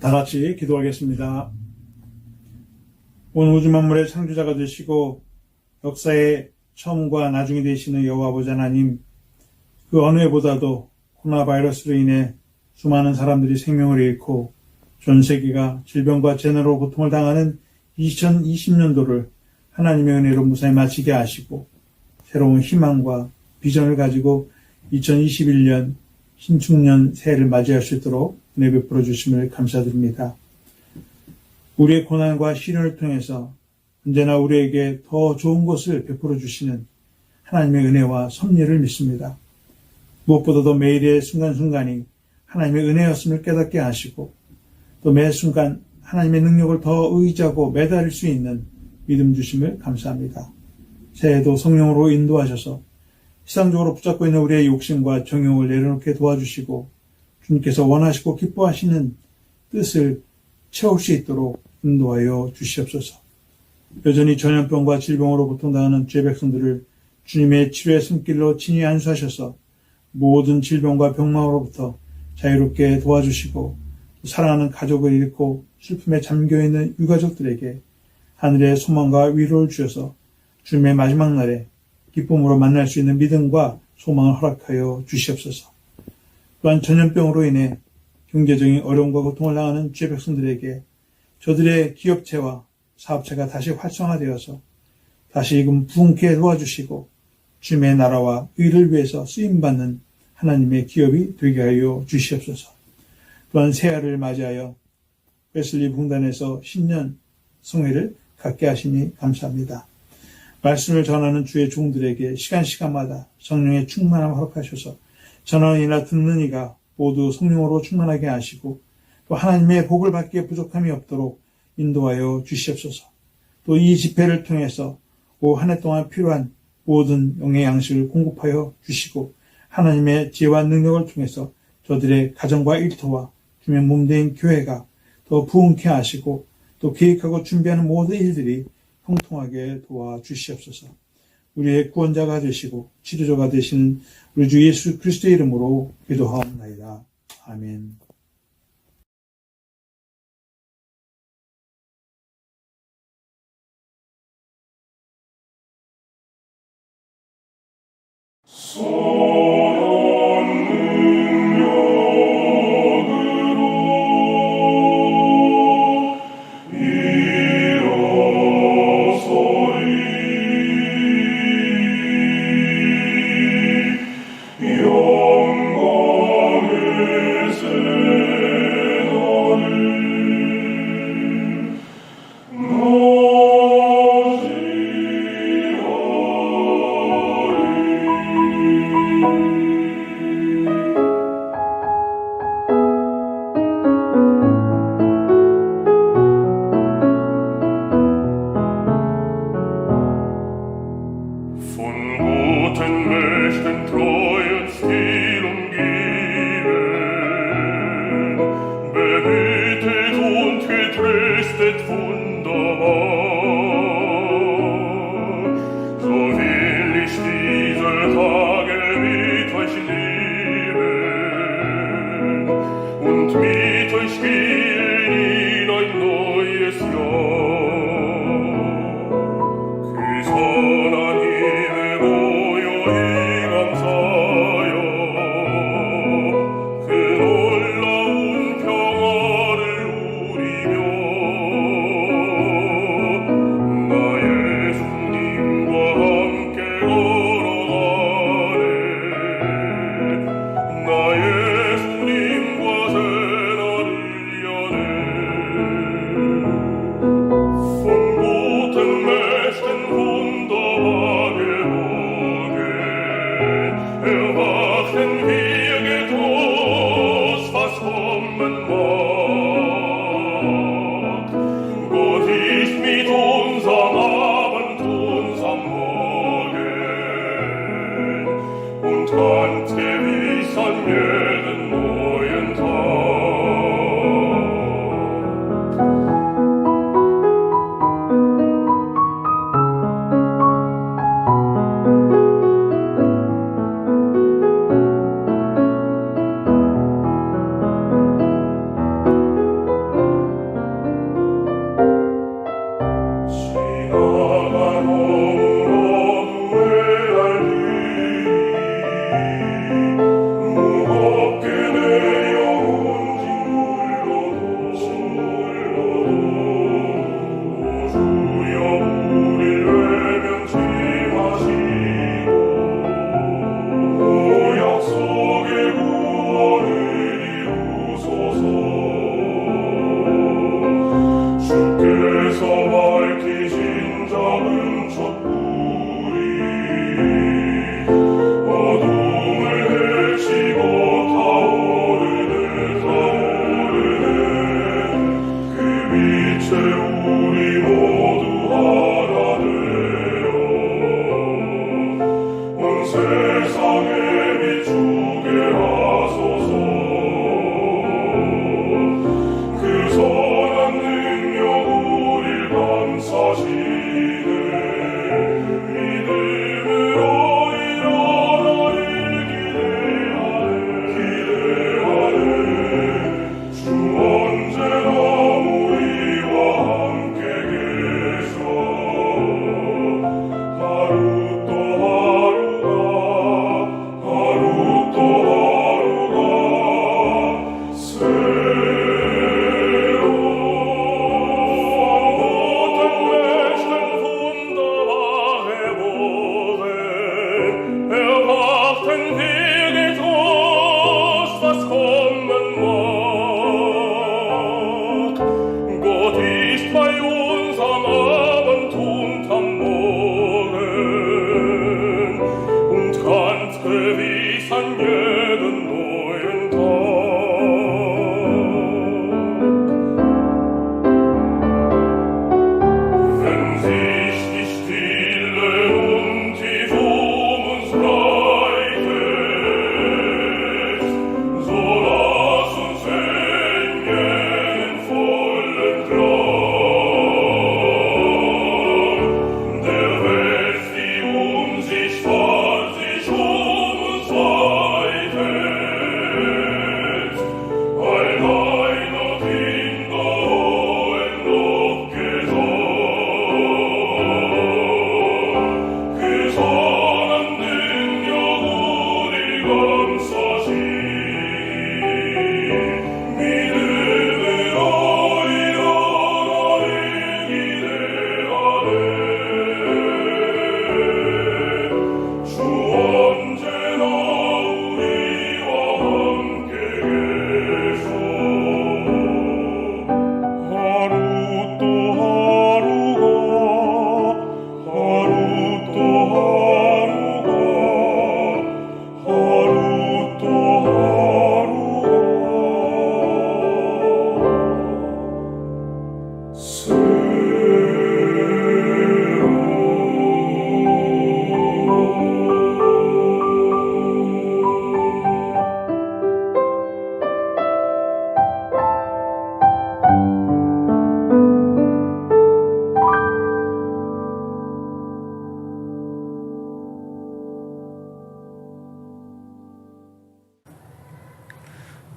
다 같이 기도하겠습니다. 온 우주 만물의 창조자가 되시고 역사의 처음과 나중이 되시는 여호와 아버지 하나님, 그 어느 해보다도 코로나 바이러스로 인해 수많은 사람들이 생명을 잃고 전 세계가 질병과 재난으로 고통을 당하는 2020년도를 하나님의 은혜로 무사히 마치게 하시고 새로운 희망과 비전을 가지고 2021년 신축년 새해를 맞이할 수 있도록 은혜 베풀어 주심을 감사드립니다. 우리의 고난과 시련을 통해서 언제나 우리에게 더 좋은 것을 베풀어 주시는 하나님의 은혜와 섭리를 믿습니다. 무엇보다도 매일의 순간순간이 하나님의 은혜였음을 깨닫게 하시고 또 매 순간 하나님의 능력을 더 의지하고 매달릴 수 있는 믿음 주심을 감사합니다. 새해에도 성령으로 인도하셔서 세상적으로 붙잡고 있는 우리의 욕심과 정욕을 내려놓게 도와주시고 주님께서 원하시고 기뻐하시는 뜻을 채울 수 있도록 인도하여 주시옵소서. 여전히 전염병과 질병으로 고통당하는 주의 백성들을 주님의 치료의 손길로 친히 안수하셔서 모든 질병과 병마로부터 자유롭게 도와주시고 사랑하는 가족을 잃고 슬픔에 잠겨있는 유가족들에게 하늘의 소망과 위로를 주셔서 주님의 마지막 날에 기쁨으로 만날 수 있는 믿음과 소망을 허락하여 주시옵소서. 또한 전염병으로 인해 경제적인 어려움과 고통을 당하는 주의 백성들에게 저들의 기업체와 사업체가 다시 활성화되어서 다시금 부흥케 도와주시고 주님의 나라와 의를 위해서 쓰임받는 하나님의 기업이 되게 하여 주시옵소서. 또한 새해를 맞이하여 웨슬리 봉단에서 신년 성회를 갖게 하시니 감사합니다. 말씀을 전하는 주의 종들에게 시간마다 성령의 충만함을 허락하셔서 전하는 이나 듣는 이가 모두 성령으로 충만하게 하시고 또 하나님의 복을 받기에 부족함이 없도록 인도하여 주시옵소서. 또 이 집회를 통해서 올 한 해 동안 필요한 모든 영의 양식을 공급하여 주시고 하나님의 지혜와 능력을 통해서 저들의 가정과 일터와 주님의 몸된 교회가 더 부흥케 하시고 또 계획하고 준비하는 모든 일들이 형통하게 도와주시옵소서. 우리의 구원자가 되시고 치료자가 되시는 우리 주 예수 그리스도의 이름으로 기도하옵나이다. 아멘.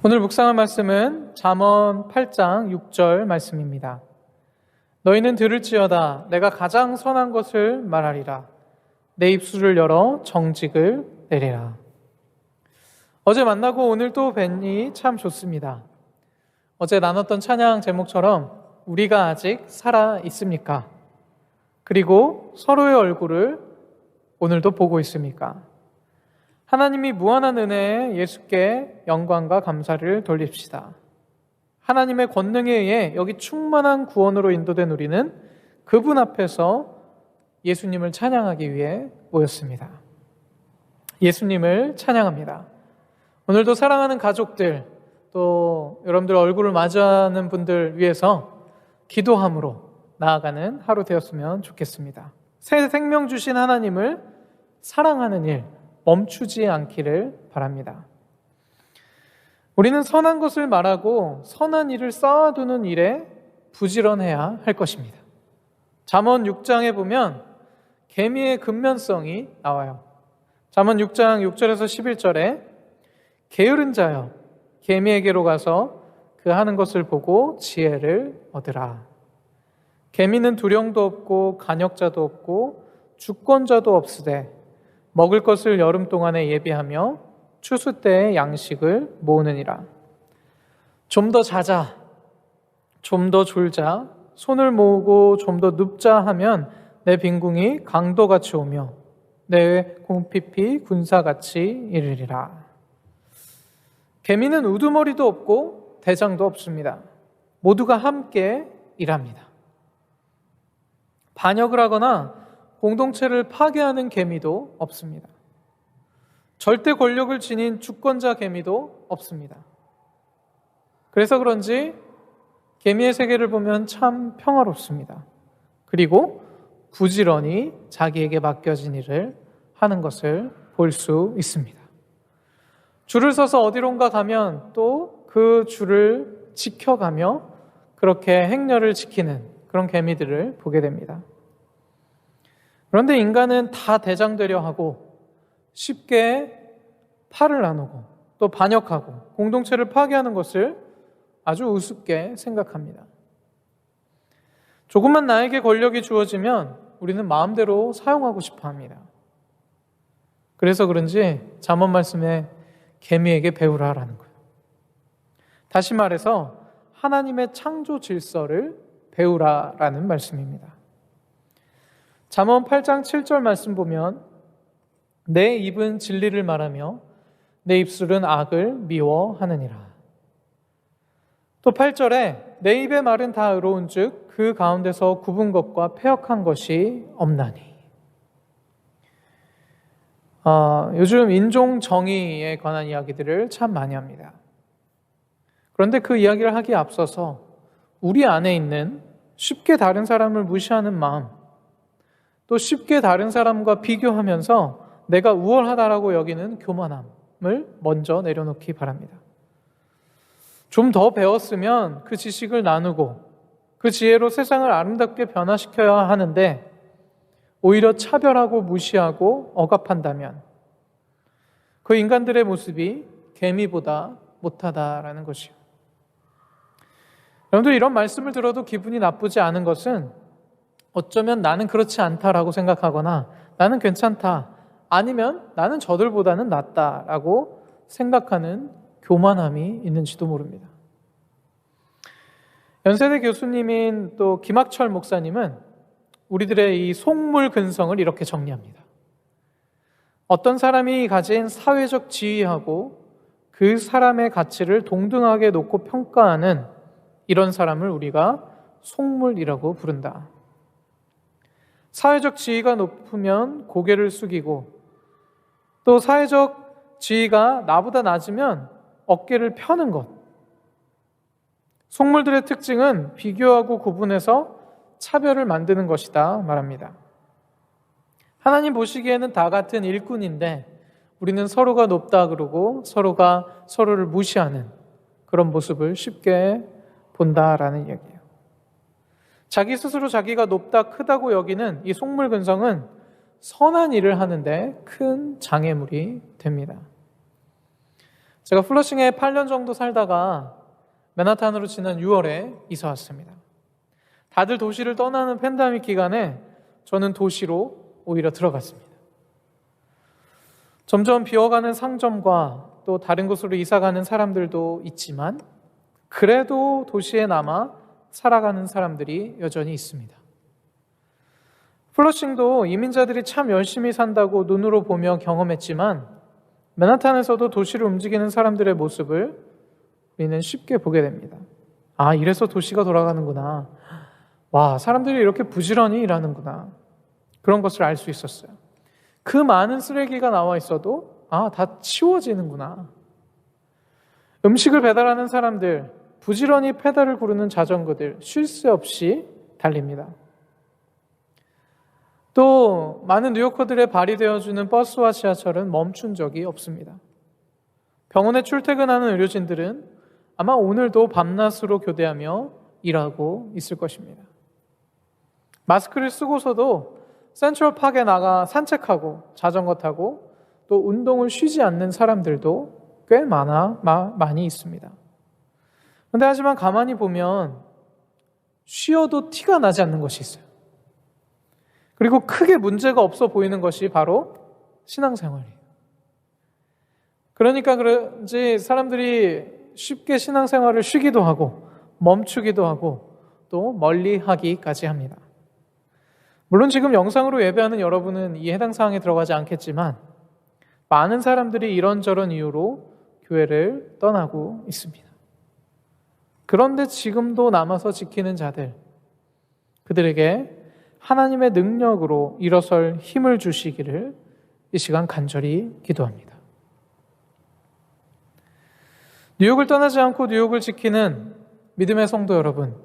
오늘 묵상할 말씀은 잠언 8장 6절 말씀입니다. 너희는 들을지어다 내가 가장 선한 것을 말하리라. 내 입술을 열어 정직을 내리라. 어제 만나고 오늘 또 뵈니 참 좋습니다. 어제 나눴던 찬양 제목처럼 우리가 아직 살아 있습니까? 그리고 서로의 얼굴을 오늘도 보고 있습니까? 하나님이 무한한 은혜에 예수께 영광과 감사를 돌립시다. 하나님의 권능에 의해 여기 충만한 구원으로 인도된 우리는 그분 앞에서 예수님을 찬양하기 위해 모였습니다. 예수님을 찬양합니다. 오늘도 사랑하는 가족들, 또 여러분들 얼굴을 마주하는 분들 위해서 기도함으로 나아가는 하루 되었으면 좋겠습니다. 새 생명 주신 하나님을 사랑하는 일 멈추지 않기를 바랍니다. 우리는 선한 것을 말하고 선한 일을 쌓아두는 일에 부지런해야 할 것입니다. 잠언 6장에 보면 계미의 근면성이 나와요. 잠언 6장 6절에서 11절에 게으른 자여 계미에게로 가서 그 하는 것을 보고 지혜를 얻으라. 계미는 두령도 없고 간역자도 없고 주권자도 없으되 먹을 것을 여름 동안에 예비하며 추수 때에 양식을 모으느니라. 좀 더 자자, 좀 더 졸자, 손을 모으고 좀 더 눕자 하면 내 빈궁이 강도같이 오며 내 공핍이 군사같이 이르리라. 개미는 우두머리도 없고 대장도 없습니다. 모두가 함께 일합니다. 반역을 하거나 공동체를 파괴하는 개미도 없습니다. 절대 권력을 지닌 주권자 개미도 없습니다. 그래서 그런지 개미의 세계를 보면 참 평화롭습니다. 그리고 부지런히 자기에게 맡겨진 일을 하는 것을 볼 수 있습니다. 줄을 서서 어디론가 가면 또 그 줄을 지켜가며 그렇게 행렬을 지키는 그런 개미들을 보게 됩니다. 그런데 인간은 다 대장되려 하고 쉽게 팔을 나누고 또 반역하고 공동체를 파괴하는 것을 아주 우습게 생각합니다. 조금만 나에게 권력이 주어지면 우리는 마음대로 사용하고 싶어 합니다. 그래서 그런지 잠언 말씀에 개미에게 배우라라는 거예요. 다시 말해서 하나님의 창조 질서를 배우라라는 말씀입니다. 잠언 8장 7절 말씀 보면 내 입은 진리를 말하며 내 입술은 악을 미워하느니라. 또 8절에 내 입의 말은 다 의로운 즉 그 가운데서 굽은 것과 패역한 것이 없나니. 요즘 인종 정의에 관한 이야기들을 참 많이 합니다. 그런데 그 이야기를 하기에 앞서서 우리 안에 있는 쉽게 다른 사람을 무시하는 마음, 또 쉽게 다른 사람과 비교하면서 내가 우월하다라고 여기는 교만함을 먼저 내려놓기 바랍니다. 좀 더 배웠으면 그 지식을 나누고 그 지혜로 세상을 아름답게 변화시켜야 하는데 오히려 차별하고 무시하고 억압한다면 그 인간들의 모습이 개미보다 못하다라는 것이요. 여러분들 이런 말씀을 들어도 기분이 나쁘지 않은 것은 어쩌면 나는 그렇지 않다라고 생각하거나 나는 괜찮다 아니면 나는 저들보다는 낫다라고 생각하는 교만함이 있는지도 모릅니다. 연세대 교수님인 또 김학철 목사님은 우리들의 이 속물 근성을 이렇게 정리합니다. 어떤 사람이 가진 사회적 지위하고 그 사람의 가치를 동등하게 놓고 평가하는 이런 사람을 우리가 속물이라고 부른다. 사회적 지위가 높으면 고개를 숙이고 또 사회적 지위가 나보다 낮으면 어깨를 펴는 것. 속물들의 특징은 비교하고 구분해서 차별을 만드는 것이다 말합니다. 하나님 보시기에는 다 같은 일꾼인데 우리는 서로가 높다 그러고 서로가 서로를 무시하는 그런 모습을 쉽게 본다라는 이야기예요. 자기 스스로 자기가 높다 크다고 여기는 이 속물 근성은 선한 일을 하는데 큰 장애물이 됩니다. 제가 플러싱에 8년 정도 살다가 맨하탄으로 지난 6월에 이사 왔습니다. 다들 도시를 떠나는 팬데믹 기간에 저는 도시로 오히려 들어갔습니다. 점점 비어가는 상점과 또 다른 곳으로 이사가는 사람들도 있지만 그래도 도시에 남아 살아가는 사람들이 여전히 있습니다. 플러싱도 이민자들이 참 열심히 산다고 눈으로 보며 경험했지만 맨하탄에서도 도시를 움직이는 사람들의 모습을 우리는 쉽게 보게 됩니다. 아, 이래서 도시가 돌아가는구나. 와, 사람들이 이렇게 부지런히 일하는구나. 그런 것을 알 수 있었어요. 그 많은 쓰레기가 나와 있어도 다 치워지는구나. 음식을 배달하는 사람들, 부지런히 페달을 구르는 자전거들 쉴 새 없이 달립니다. 또 많은 뉴요커들의 발이 되어주는 버스와 지하철은 멈춘 적이 없습니다. 병원에 출퇴근하는 의료진들은 아마 오늘도 밤낮으로 교대하며 일하고 있을 것입니다. 마스크를 쓰고서도 센트럴파크에 나가 산책하고 자전거 타고 또 운동을 쉬지 않는 사람들도 꽤 많이 있습니다. 그런데 하지만 가만히 보면 쉬어도 티가 나지 않는 것이 있어요. 그리고 크게 문제가 없어 보이는 것이 바로 신앙생활이에요. 그러니까 그런지 사람들이 쉽게 신앙생활을 쉬기도 하고 멈추기도 하고 또 멀리하기까지 합니다. 물론 지금 영상으로 예배하는 여러분은 이 해당 사항에 들어가지 않겠지만 많은 사람들이 이런저런 이유로 교회를 떠나고 있습니다. 그런데 지금도 남아서 지키는 자들, 그들에게 하나님의 능력으로 일어설 힘을 주시기를 이 시간 간절히 기도합니다. 뉴욕을 떠나지 않고 뉴욕을 지키는 믿음의 성도 여러분,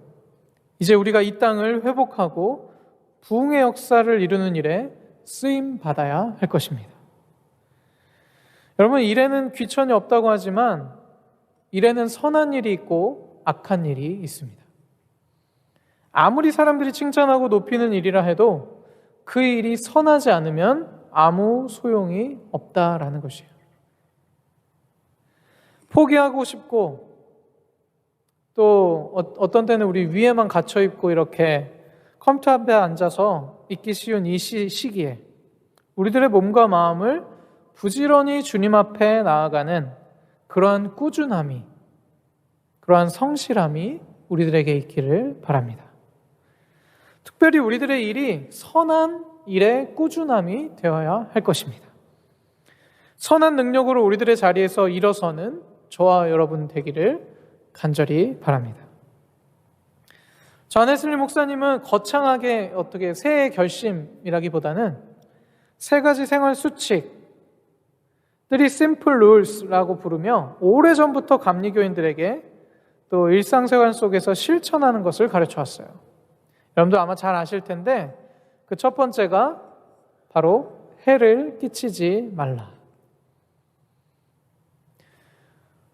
이제 우리가 이 땅을 회복하고 부흥의 역사를 이루는 일에 쓰임 받아야 할 것입니다. 여러분, 일에는 귀천이 없다고 하지만 일에는 선한 일이 있고 악한 일이 있습니다. 아무리 사람들이 칭찬하고 높이는 일이라 해도 그 일이 선하지 않으면 아무 소용이 없다라는 것이에요. 포기하고 싶고 또 어떤 때는 우리 위에만 갇혀 있고 이렇게 컴퓨터 앞에 앉아서 있기 쉬운 이 시기에 우리들의 몸과 마음을 부지런히 주님 앞에 나아가는 그러한 꾸준함이, 그러한 성실함이 우리들에게 있기를 바랍니다. 특별히 우리들의 일이 선한 일의 꾸준함이 되어야 할 것입니다. 선한 능력으로 우리들의 자리에서 일어서는 저와 여러분 되기를 간절히 바랍니다. 존 웨슬리 목사님은 거창하게 어떻게 새해 결심이라기보다는 세 가지 생활 수칙, Three Simple Rules라고 부르며 오래전부터 감리교인들에게 또 일상생활 속에서 실천하는 것을 가르쳐 왔어요. 여러분들 아마 잘 아실 텐데 그 첫 번째가 바로 해를 끼치지 말라.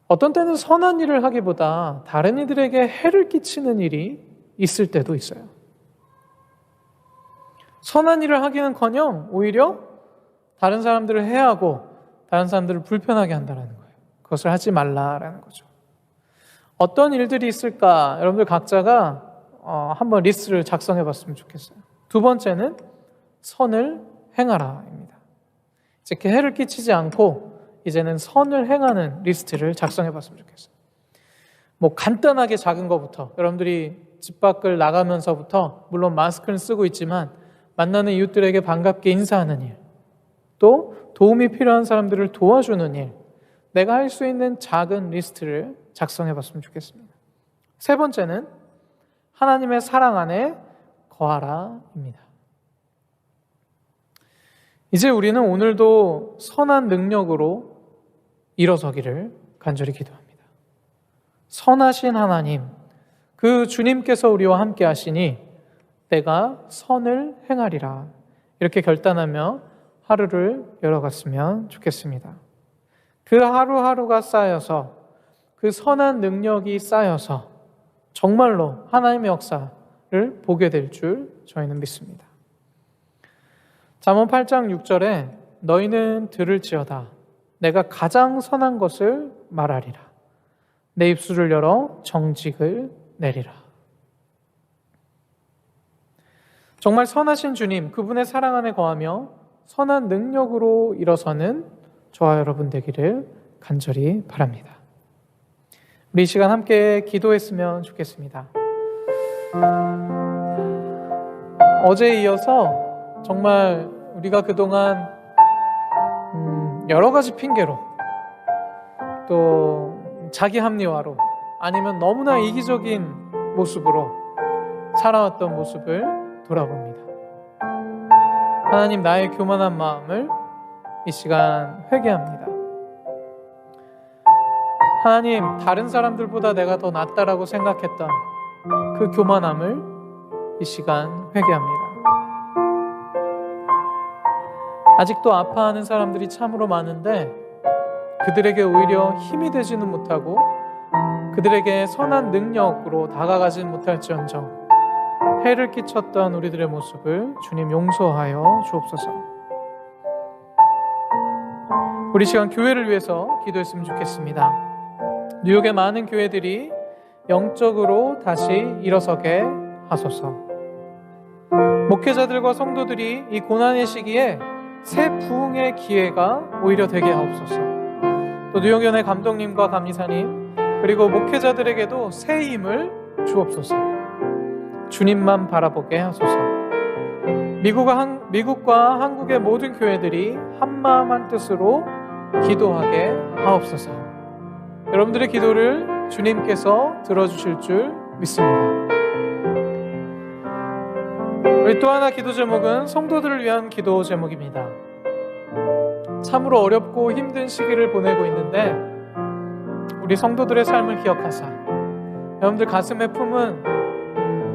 어떤 때는 선한 일을 하기보다 다른 이들에게 해를 끼치는 일이 있을 때도 있어요. 선한 일을 하기는커녕 오히려 다른 사람들을 해하고 다른 사람들을 불편하게 한다는 거예요. 그것을 하지 말라라는 거죠. 어떤 일들이 있을까? 여러분들 각자가 한번 리스트를 작성해 봤으면 좋겠어요. 두 번째는 선을 행하라입니다. 이렇게 해를 끼치지 않고 이제는 선을 행하는 리스트를 작성해 봤으면 좋겠어요. 간단하게 작은 것부터, 여러분들이 집 밖을 나가면서부터 물론 마스크를 쓰고 있지만 만나는 이웃들에게 반갑게 인사하는 일, 또 도움이 필요한 사람들을 도와주는 일, 내가 할 수 있는 작은 리스트를 작성해 봤으면 좋겠습니다. 세 번째는 하나님의 사랑 안에 거하라입니다. 이제 우리는 오늘도 선한 능력으로 일어서기를 간절히 기도합니다. 선하신 하나님, 그 주님께서 우리와 함께 하시니 내가 선을 행하리라. 이렇게 결단하며 하루를 열어갔으면 좋겠습니다. 그 하루하루가 쌓여서 그 선한 능력이 쌓여서 정말로 하나님의 역사를 보게 될 줄 저희는 믿습니다. 잠언 8장 6절에 너희는 들을지어다 내가 가장 선한 것을 말하리라. 내 입술을 열어 정직을 내리라. 정말 선하신 주님, 그분의 사랑 안에 거하며 선한 능력으로 일어서는 저와 여러분 되기를 간절히 바랍니다. 우리 이 시간 함께 기도했으면 좋겠습니다. 어제에 이어서 정말 우리가 그동안 여러 가지 핑계로 또 자기 합리화로 아니면 너무나 이기적인 모습으로 살아왔던 모습을 돌아봅니다. 하나님, 나의 교만한 마음을 이 시간 회개합니다. 하나님, 다른 사람들보다 내가 더 낫다라고 생각했던 그 교만함을 이 시간 회개합니다. 아직도 아파하는 사람들이 참으로 많은데 그들에게 오히려 힘이 되지는 못하고 그들에게 선한 능력으로 다가가지는 못할지언정 해를 끼쳤던 우리들의 모습을 주님 용서하여 주옵소서. 우리 시간 교회를 위해서 기도했으면 좋겠습니다. 뉴욕의 많은 교회들이 영적으로 다시 일어서게 하소서. 목회자들과 성도들이 이 고난의 시기에 새 부흥의 기회가 오히려 되게 하옵소서. 또 뉴욕연의 감독님과 감리사님 그리고 목회자들에게도 새 힘을 주옵소서. 주님만 바라보게 하소서. 미국과 한국의 모든 교회들이 한마음 한뜻으로 기도하게 하옵소서. 여러분들의 기도를 주님께서 들어주실 줄 믿습니다. 우리 또 하나 기도 제목은 성도들을 위한 기도 제목입니다. 참으로 어렵고 힘든 시기를 보내고 있는데 우리 성도들의 삶을 기억하사 여러분들 가슴에 품은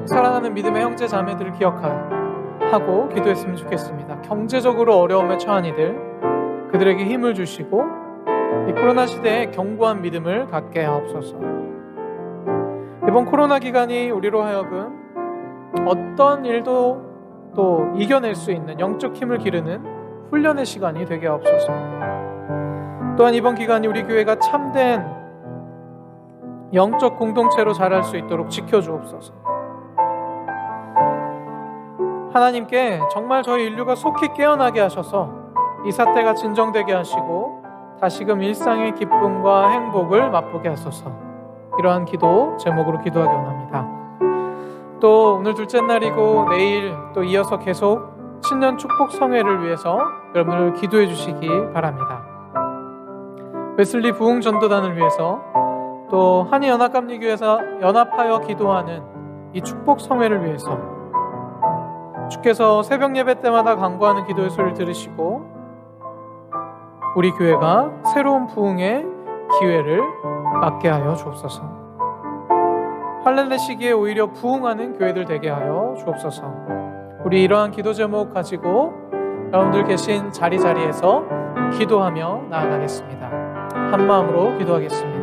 사랑하는 믿음의 형제 자매들을 기억하고 기도했으면 좋겠습니다. 경제적으로 어려움에 처한 이들, 그들에게 힘을 주시고 이 코로나 시대에 견고한 믿음을 갖게 하옵소서. 이번 코로나 기간이 우리로 하여금 어떤 일도 또 이겨낼 수 있는 영적 힘을 기르는 훈련의 시간이 되게 하옵소서. 또한 이번 기간이 우리 교회가 참된 영적 공동체로 자랄 수 있도록 지켜주옵소서. 하나님께 정말 저희 인류가 속히 깨어나게 하셔서 이 사태가 진정되게 하시고 다시금 일상의 기쁨과 행복을 맛보게 하소서. 이러한 기도 제목으로 기도하기 원합니다. 또 오늘 둘째 날이고 내일 또 이어서 계속 신년 축복 성회를 위해서 여러분들 기도해 주시기 바랍니다. 웨슬리 부흥 전도단을 위해서 또 한의연합감리교회에서 연합하여 기도하는 이 축복 성회를 위해서 주께서 새벽 예배 때마다 간구하는 기도의 소리를 들으시고 우리 교회가 새로운 부흥의 기회를 맞게 하여 주옵소서. 할렐레 시기에 오히려 부흥하는 교회들 되게 하여 주옵소서. 우리 이러한 기도 제목 가지고 여러분들 계신 자리에서 기도하며 나아가겠습니다. 한 마음으로 기도하겠습니다.